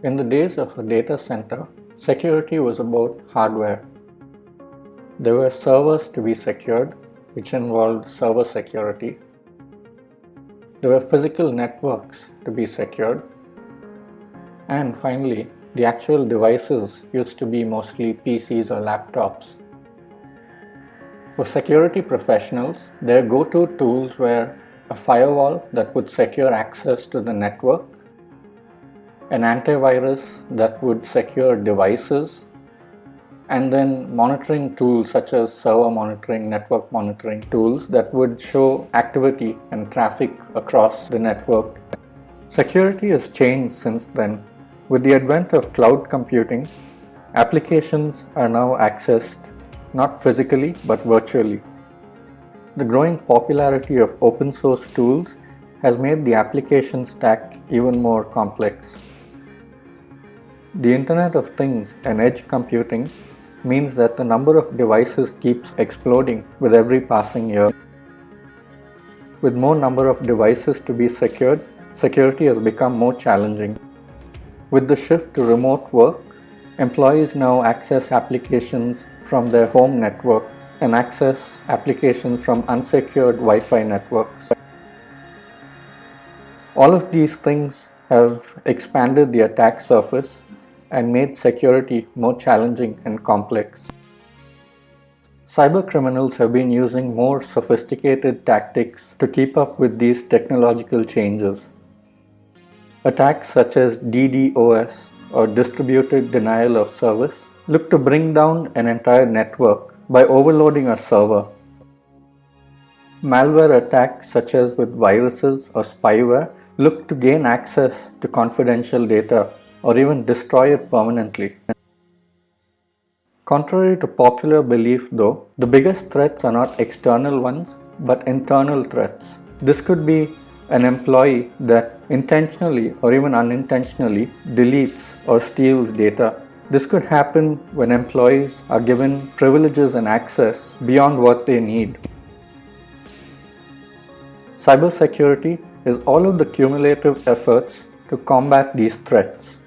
In the days of a data center, security was about hardware. There were servers to be secured, which involved server security. There were physical networks to be secured. And finally, the actual devices used to be mostly PCs or laptops. For security professionals, their go-to tools were a firewall that would secure access to the network, an antivirus that would secure devices, and then monitoring tools such as server monitoring, network monitoring tools that would show activity and traffic across the network. Security has changed since then. With the advent of cloud computing, applications are now accessed not physically but virtually. The growing popularity of open source tools has made the application stack even more complex. The Internet of Things and edge computing means that the number of devices keeps exploding with every passing year. With more number of devices to be secured, security has become more challenging. With the shift to remote work, employees now access applications from their home network and access applications from unsecured Wi-Fi networks. All of these things have expanded the attack surface and made security more challenging and complex. Cyber criminals have been using more sophisticated tactics to keep up with these technological changes. Attacks such as DDoS or distributed denial of service look to bring down an entire network by overloading a server. Malware attacks such as with viruses or spyware look to gain access to confidential data or even destroy it permanently. Contrary to popular belief though, the biggest threats are not external ones but internal threats. This could be an employee that intentionally or even unintentionally deletes or steals data. This could happen when employees are given privileges and access beyond what they need. Cybersecurity is all of the cumulative efforts to combat these threats.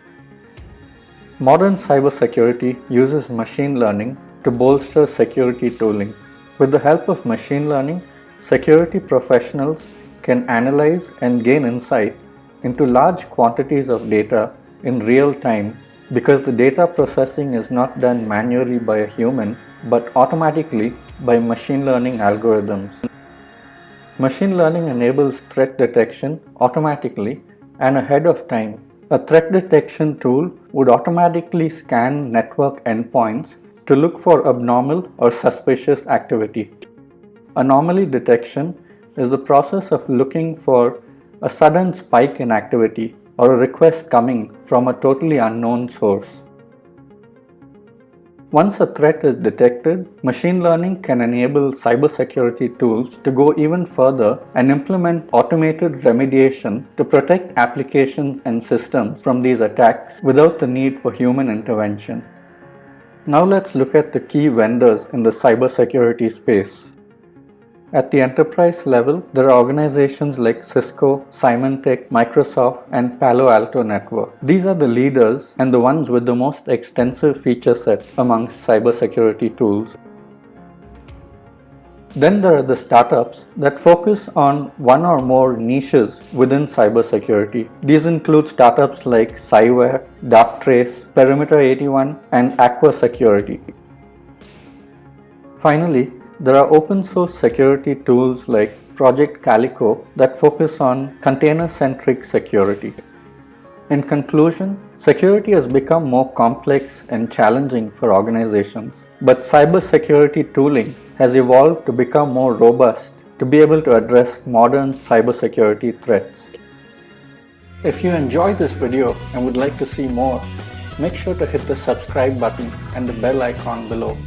Modern cybersecurity uses machine learning to bolster security tooling. With the help of machine learning, security professionals can analyze and gain insight into large quantities of data in real time because the data processing is not done manually by a human but automatically by machine learning algorithms. Machine learning enables threat detection automatically and ahead of time. A threat detection tool would automatically scan network endpoints to look for abnormal or suspicious activity. Anomaly detection is the process of looking for a sudden spike in activity or a request coming from a totally unknown source. Once a threat is detected, machine learning can enable cybersecurity tools to go even further and implement automated remediation to protect applications and systems from these attacks without the need for human intervention. Now let's look at the key vendors in the cybersecurity space. At the enterprise level, there are organizations like Cisco, Symantec, Microsoft, and Palo Alto Networks. These are the leaders and the ones with the most extensive feature set amongst cybersecurity tools. Then there are the startups that focus on one or more niches within cybersecurity. These include startups like Cyware, Darktrace, Perimeter 81, and Aqua Security. Finally, there are open source security tools like Project Calico that focus on container-centric security. In conclusion, security has become more complex and challenging for organizations, but cybersecurity tooling has evolved to become more robust to be able to address modern cybersecurity threats. If you enjoyed this video and would like to see more, make sure to hit the subscribe button and the bell icon below.